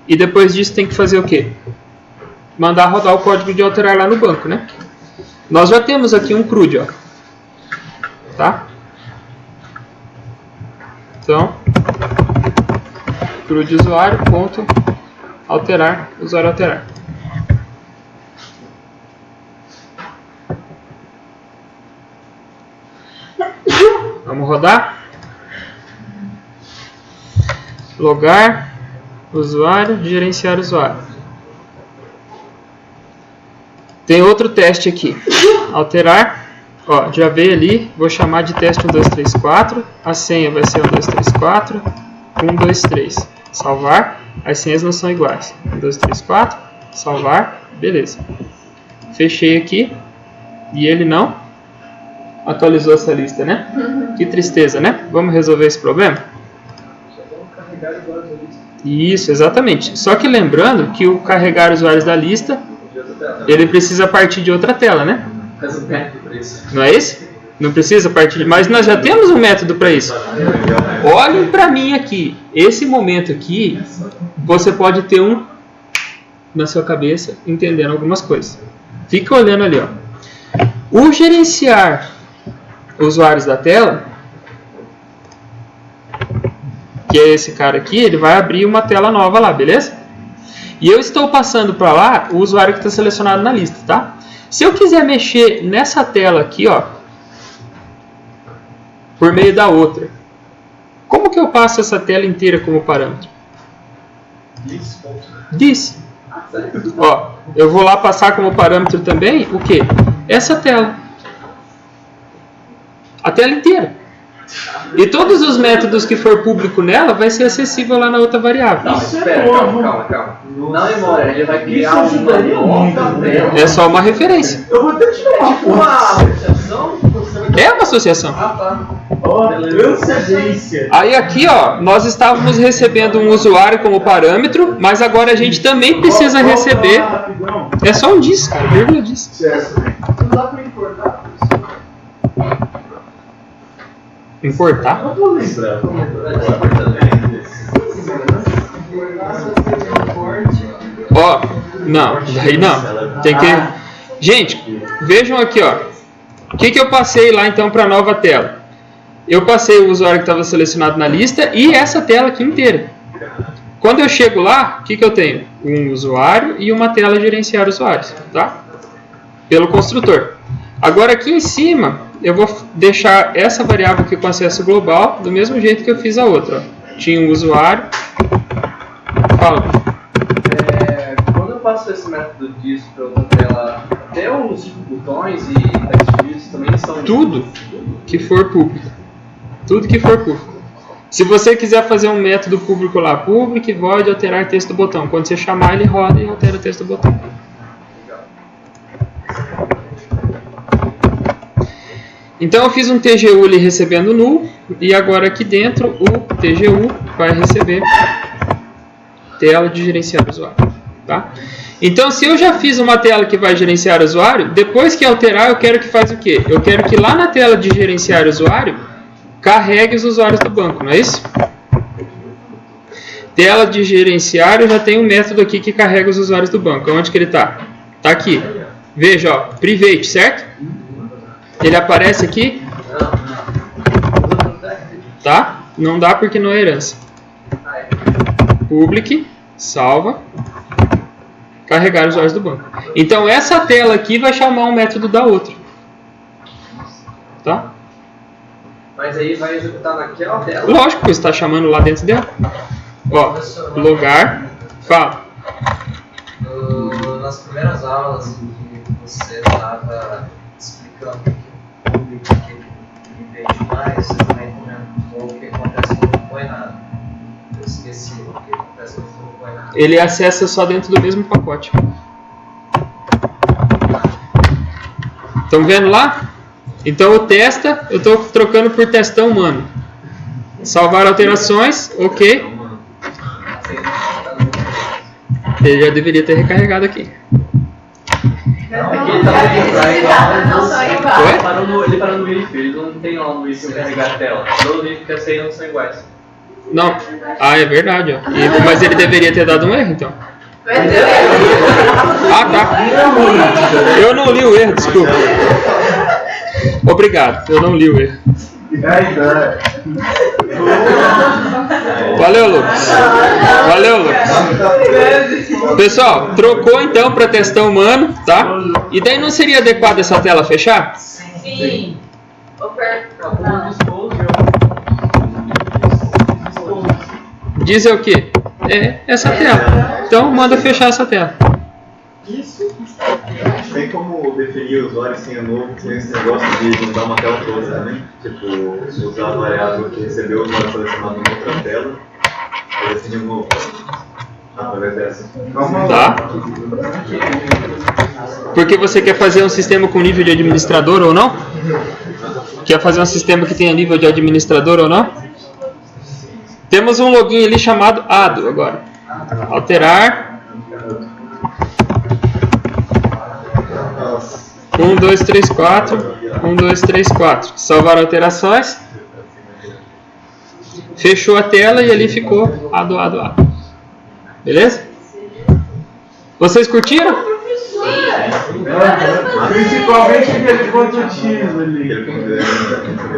E depois disso tem que fazer o quê? Mandar rodar o código de alterar lá no banco, né? Nós já temos aqui um CRUD, ó. Tá? Então, CRUD usuário, ponto, alterar, usuário alterar. Vamos rodar. Logar, usuário, gerenciar usuário. Tem outro teste aqui. Alterar. Ó, já veio ali. Vou chamar de teste 1, 2, 3, 4. A senha vai ser 1, 2, 3, 4. 1, 2, 3. Salvar. As senhas não são iguais. 1, 2, 3, 4. Salvar. Beleza. Fechei aqui. E ele não atualizou essa lista, né? Que tristeza, né? Vamos resolver esse problema? Isso, exatamente. Só que lembrando que o carregar usuários da lista, ele precisa partir de outra tela, né? Não é esse? Não precisa partir de... Mas nós já temos um método para isso. Olhem para mim aqui. Esse momento aqui, você pode ter um na sua cabeça entendendo algumas coisas. Fica olhando ali, ó. O gerenciar usuários da tela, que é esse cara aqui, ele vai abrir uma tela nova lá, beleza? E eu estou passando para lá o usuário que está selecionado na lista, tá? Se eu quiser mexer nessa tela aqui, ó, por meio da outra, como que eu passo essa tela inteira como parâmetro? This. Ó, eu vou lá passar como parâmetro também o que? Essa tela. A tela inteira. E todos os métodos que for público nela vai ser acessível lá na outra variável. Não, espera, calma. Na memória, ele vai criar uma nova tela. É só uma referência. Eu vou até te falar, Tipo uma associação? É uma associação. Ah, tá. Transcendência. Aí aqui, ó, nós estávamos recebendo um usuário como parâmetro, mas agora a gente também precisa receber. É só um dis, cara, vírgula dis. Não dá pra importar isso. Importar? Não tô lembrando. Ó, não, daí não. Tem que. Gente, vejam aqui, ó. O que eu passei lá então para a nova tela? Eu passei o usuário que estava selecionado na lista e essa tela aqui inteira. Quando eu chego lá, o que eu tenho? Um usuário e uma tela gerenciar usuários, tá? Pelo construtor. Agora aqui em cima, eu vou deixar essa variável aqui com acesso global do mesmo jeito que eu fiz a outra. Ó. Tinha um usuário. Fala. Quando eu passo esse método disso para outra tela, até os botões e textos também são... Tudo que for público. Tudo que for público. Se você quiser fazer um método público lá, public void alterar texto do botão. Quando você chamar, ele roda e altera o texto do botão. Então eu fiz um TGU ali recebendo null e agora aqui dentro o TGU vai receber tela de gerenciar usuário, tá? Então se eu já fiz uma tela que vai gerenciar usuário, depois que alterar eu quero que faça o quê? Eu quero que lá na tela de gerenciar usuário carregue os usuários do banco, não é isso? Tela de gerenciar, eu já tenho um método aqui que carrega os usuários do banco. Onde que ele está? Está aqui. Veja, ó, private, certo? Ele aparece aqui? Tá? Não dá porque não é herança. Public, salva, carregar os usuários do banco. Então essa tela aqui vai chamar um método da outra. Tá? Mas aí vai executar naquela tela? Lógico, você está chamando lá dentro dela. Ó, logar, fala. Nas primeiras aulas que você estava explicando que o público que ele vende mais, você também comentou o que acontece quando não põe nada. Eu esqueci o que acontece quando não põe nada. Ele acessa só dentro do mesmo pacote. Estão vendo lá? Então o testa, eu estou trocando por testão humano. Salvar alterações, ok. Ele já deveria ter recarregado aqui. Não, Não são iguais. Oi? Ele parou no if, ele não tem lá no if o carregar a tela. Todo if que a senha não são iguais. Não. Ah, é verdade, ó. Mas ele deveria ter dado um erro, então. Ah, tá. Eu não li o erro, desculpa. Obrigado, eu não li o erro. Valeu, Lucas. Valeu, Lucas. Pessoal, trocou então para testão humano, tá? E daí não seria adequado essa tela fechar? Sim. Dizer o quê? É essa tela. Então manda fechar essa tela. Tem como definir o usuário sem a novo com esse negócio de mudar uma tela toda também? Tipo, usar a variável que recebeu o usuário selecionado em outra tela e definir um novo através dessa. Tá? Porque você quer fazer um sistema com nível de administrador ou não? Quer fazer um sistema que tenha nível de administrador ou não? Temos um login ali chamado ADO agora. Alterar. 1, 2, 3, 4. 1, 2, 3, 4. Salvar alterações. Fechou a tela e ali ficou ADO. Beleza? Vocês curtiram? Principalmente aquele ponto X ali.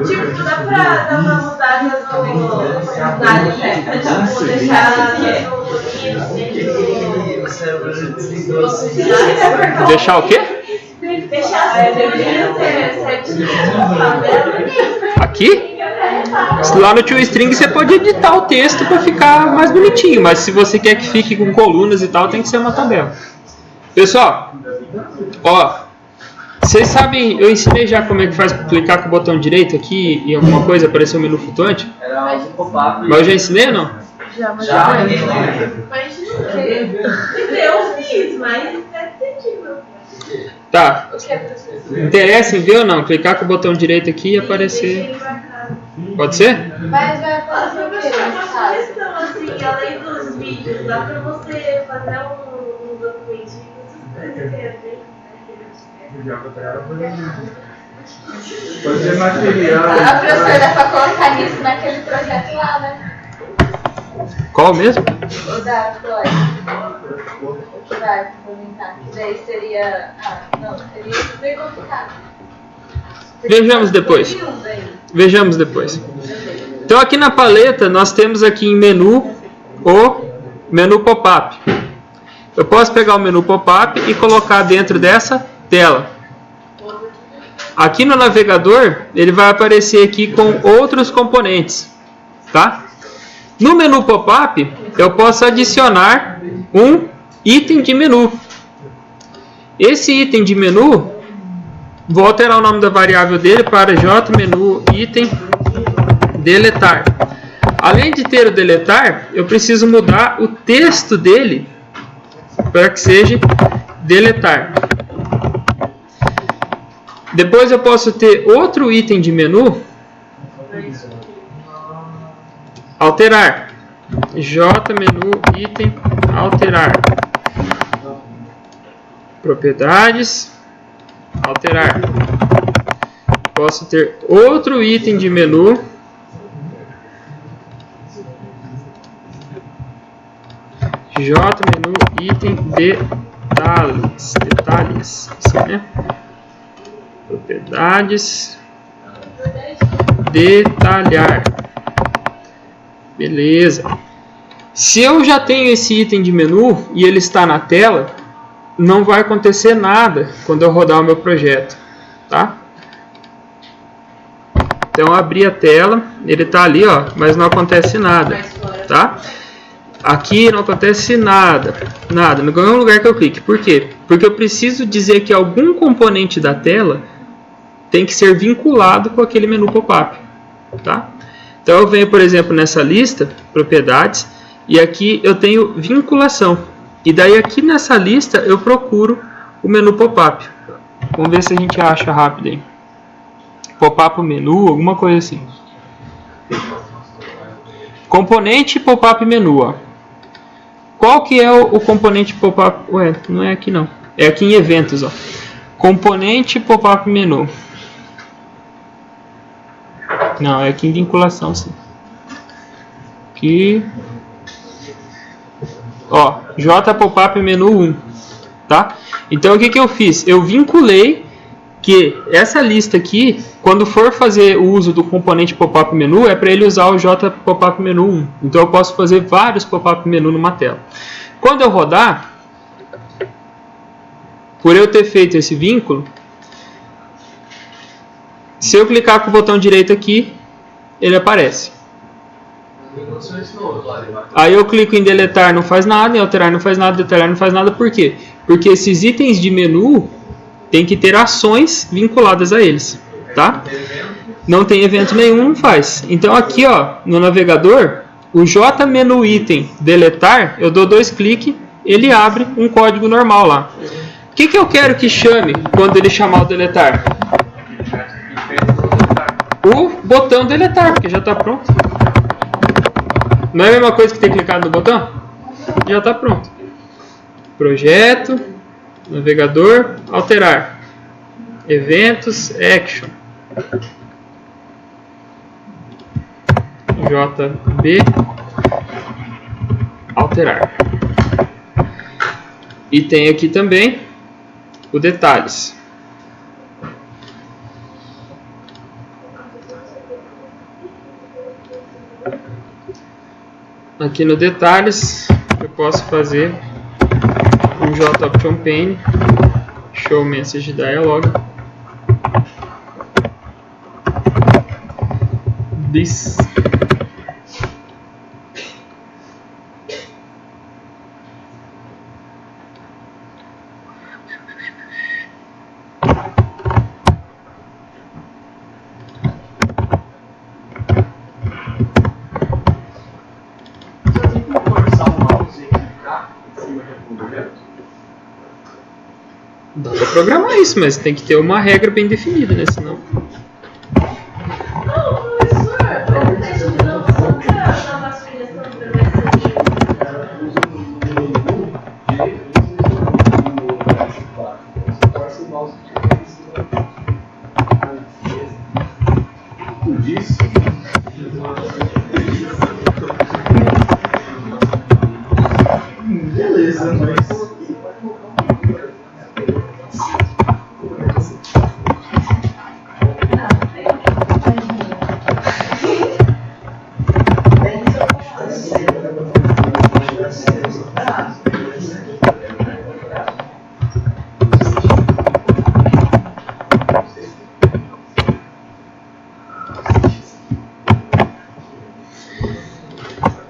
Tipo, dá pra dar uma mudada tipo, deixar Deixar o quê? Aqui? Lá no ToString você pode editar o texto para ficar mais bonitinho, mas se você quer que fique com colunas e tal, tem que ser uma tabela. Pessoal, ó, vocês sabem, eu ensinei já como é que faz para clicar com o botão direito aqui em alguma coisa, aparecer um menu flutuante? Era um pop-up. Mas eu já ensinei ou não? Já. Mas eu fiz, mas é terrível. Tá. Interessa em ver ou não? Clicar com o botão direito aqui e aparecer. Pode ser? Mas vai Nossa, aparecer o professor, que, uma sabe? sugestão assim, além dos vídeos, dá pra você fazer um documentinho que vocês escrevem. Fazer material. A professora dá pra colocar nisso naquele projeto lá, né? Qual mesmo? O da Chloe. O que vai implementar. Que daí seria. Não, seria super complicado. Vejamos depois. Vejamos depois. Então aqui na paleta nós temos aqui em menu o menu pop-up. Eu posso pegar o menu pop-up e colocar dentro dessa tela. Aqui no navegador ele vai aparecer aqui com outros componentes, tá? No menu pop-up eu posso adicionar um item de menu. Esse item de menu, vou alterar o nome da variável dele para jmenu item deletar. Além de ter o deletar, eu preciso mudar o texto dele para que seja deletar. Depois eu posso ter outro item de menu, alterar, jmenu item alterar, propriedades, alterar. Posso ter outro item de menu, jmenu item detalhes, assim, né? Propriedades, detalhar. Beleza. Se eu já tenho esse item de menu e ele está na tela, não vai acontecer nada quando eu rodar o meu projeto, tá? Então eu abri a tela, ele está ali, ó, mas não acontece nada, tá? Aqui não acontece nada, nada, no nenhum lugar que eu clique. Por quê? Porque eu preciso dizer que algum componente da tela tem que ser vinculado com aquele menu pop-up, tá? Então eu venho, por exemplo, nessa lista, propriedades, e aqui eu tenho vinculação. E daí aqui nessa lista eu procuro o menu pop-up. Vamos ver se a gente acha rápido aí. Pop-up menu, alguma coisa assim. Componente pop-up menu, ó. Qual que é o componente pop-up? Ué, não é aqui não. É aqui em eventos, ó. Componente pop-up menu. Não, é aqui em vinculação, sim. Aqui. Ó, J pop-up menu 1. Tá? Então o que eu fiz? Eu vinculei que essa lista aqui, quando for fazer o uso do componente pop-up menu, é para ele usar o J pop-up menu 1. Então eu posso fazer vários pop-up menu numa tela. Quando eu rodar, por eu ter feito esse vínculo, se eu clicar com o botão direito aqui, ele aparece. Aí eu clico em deletar, não faz nada, em alterar não faz nada, detalhar não faz nada. Por quê? Porque esses itens de menu tem que ter ações vinculadas a eles, tá? Não tem evento nenhum, não faz. Então aqui, ó, no navegador, o J menu item deletar, eu dou 2 cliques, ele abre um código normal lá. O que eu quero que chame quando ele chamar o deletar? O botão deletar, porque já está pronto. Não é a mesma coisa que ter clicado no botão? Já está pronto. Projeto, navegador, alterar. Eventos, action. JB, alterar. E tem aqui também o detalhes. Aqui no detalhes eu posso fazer um JOption pane, show message dialog, this. Dá pra programar isso, mas tem que ter uma regra bem definida, né? Senão... Não, professor, deixa eu dar uma sugestão para Beleza, mas...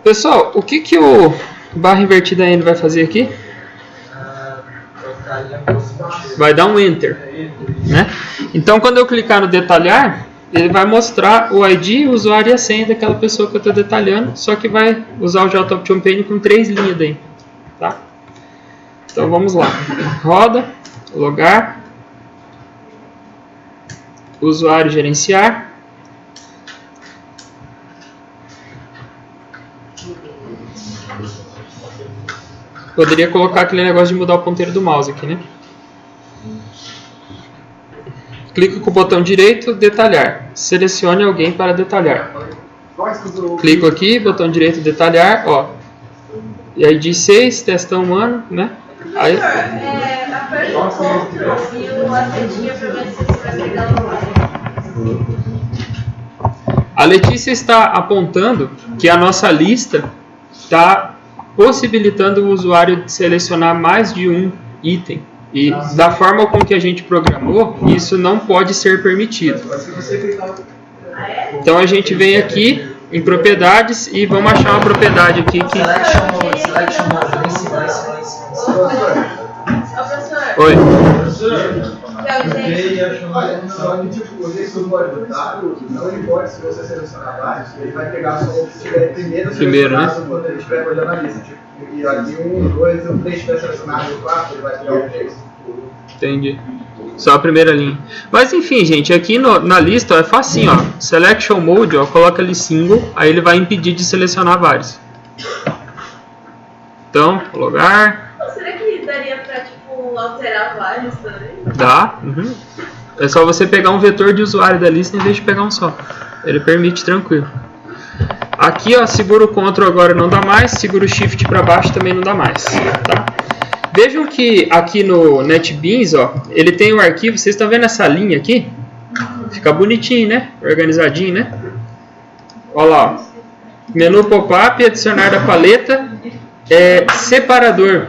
Pessoal, o que o barra invertida N vai fazer aqui? Vai dar um Enter, né? Então, quando eu clicar no detalhar, ele vai mostrar o ID, o usuário e a senha daquela pessoa que eu estou detalhando, só que vai usar o JOption pane com 3 linhas daí, tá? Então, vamos lá. Roda, logar, usuário gerenciar. Poderia colocar aquele negócio de mudar o ponteiro do mouse aqui, né? Clico com o botão direito, detalhar. Selecione alguém para detalhar. Clico aqui, botão direito, detalhar, ó. E aí de 6, testa humano, né? Aí... aperta o Ctrl e a setinha para ver se você vai pegar o usuário. A Letícia está apontando que a nossa lista está possibilitando o usuário de selecionar mais de um item. E da forma com que a gente programou, isso não pode ser permitido. Então a gente vem aqui em propriedades e vamos achar uma propriedade aqui que... Selection mode, lá em cima. Oi. Não importa se você selecionar vários, ele vai pegar só o que estiver primeiro, né? Quando ele estiver olhando a lista. E aqui 1, 2, o 3 estiver selecionado, o 4, ele vai pegar o 3. Entendi. Só a primeira linha. Mas enfim, gente, aqui na lista ó, é facinho, ó. Selection mode, ó, coloca ali single, aí ele vai impedir de selecionar vários. Então, logar. Será que daria pra, tipo, como alterar vários também? Dá. Uhum. É só você pegar um vetor de usuário da lista em vez de pegar um só. Ele permite tranquilo. Aqui, ó, segura o Ctrl agora não dá mais, segura o Shift para baixo também não dá mais. Tá? Vejam que aqui no NetBeans, ó, ele tem um arquivo, vocês estão vendo essa linha aqui? Fica bonitinho, né? Organizadinho, né? Olha lá, ó. Menu pop-up, adicionar da paleta, separador.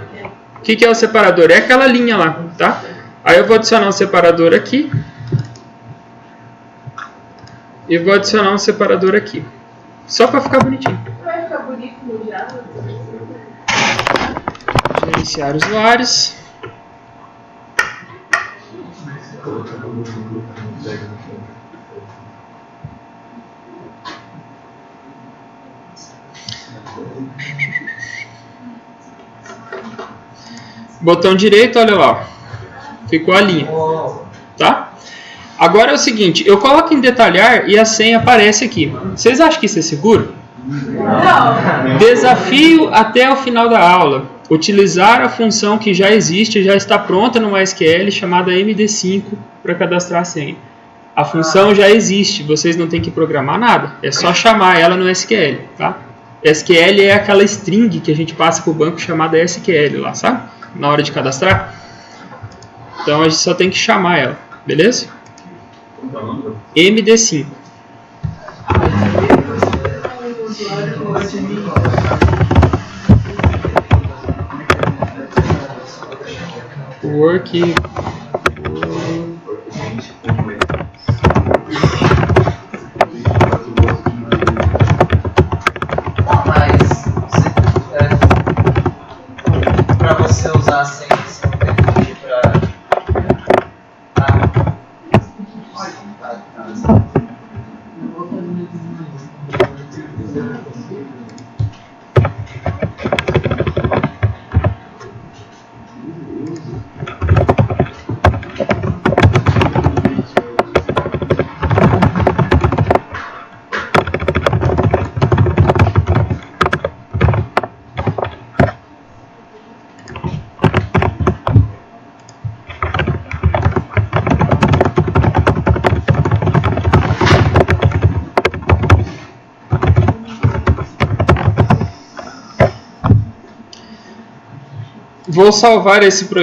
O que é o separador? É aquela linha lá, tá? Aí eu vou adicionar um separador aqui. E vou adicionar um separador aqui. Só para ficar bonitinho. Vai ficar bonito no Java? Gerenciar usuários. Botão direito, olha lá. Ficou a linha. Tá? Agora é o seguinte, eu coloco em detalhar e a senha aparece aqui. Vocês acham que isso é seguro? Não. Desafio até o final da aula. Utilizar a função que já existe, já está pronta no MySQL, chamada MD5, para cadastrar a senha. A função já existe, vocês não têm que programar nada. É só chamar ela no SQL. Tá? SQL é aquela string que a gente passa para o banco chamada SQL lá, sabe? Na hora de cadastrar. Então a gente só tem que chamar ela, beleza? MD5. Work. Para você usar a senha, você não tem que pedir para. Vou salvar esse projeto.